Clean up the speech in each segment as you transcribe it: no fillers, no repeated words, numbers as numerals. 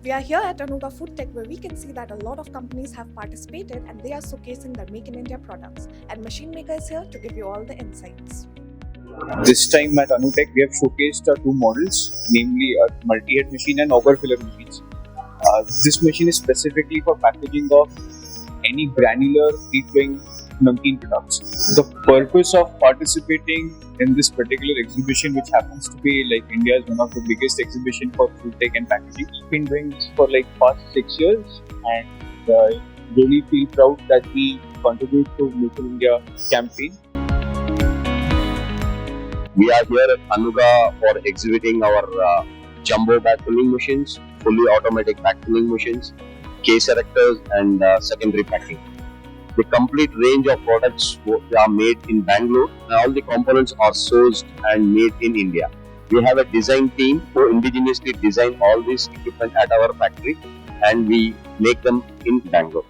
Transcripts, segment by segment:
We are here at Anuga FoodTec where we can see that a lot of companies have participated and they are showcasing their Make in India products. And Machine Maker is here to give you all the insights. This time at Anutech, we have showcased two models, namely a multi-head machine and auger filler machines. This machine is specifically for packaging of any granular free-flowing namkeen products. The purpose of participating in this particular exhibition, which happens to be like India's one of the biggest exhibition for food tech and packaging, we've been doing this for like past 6 years, and really feel proud that we contribute to Make in India campaign. We are here at Anuga for exhibiting our jumbo bag filling machines, fully automatic bag filling machines, case erectors and secondary packing. The complete range of products are made in Bangalore and all the components are sourced and made in India. We have a design team who indigenously design all these equipment at our factory and we make them in Bangalore.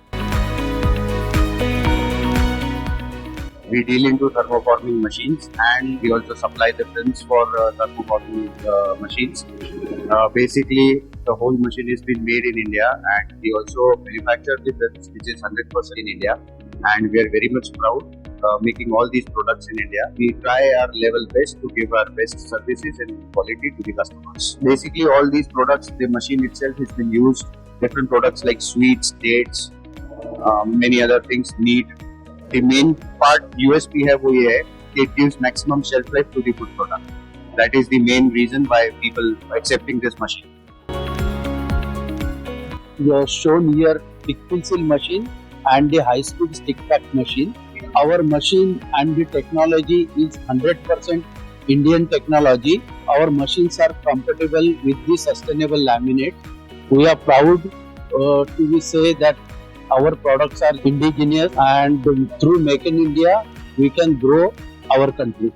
We deal into thermoforming machines and we also supply the films for thermoforming machines. Basically, the whole machine is being made in India and we also manufacture the films which is 100% in India, and we are very much proud making all these products in India. We try our level best to give our best services and quality to the customers. Basically, all these products, the machine itself has been used, different products like sweets, dates, many other things need. The main part USP है वो ये है कि it gives maximum shelf life to the food product. That is the main reason why people are accepting this machine. We have shown here thick pencil machine and the high speed stick pack machine. Our machine and the technology is 100% Indian technology. Our machines are compatible with the sustainable laminate. We are proud to say that our products are indigenous and through Make in India, we can grow our country.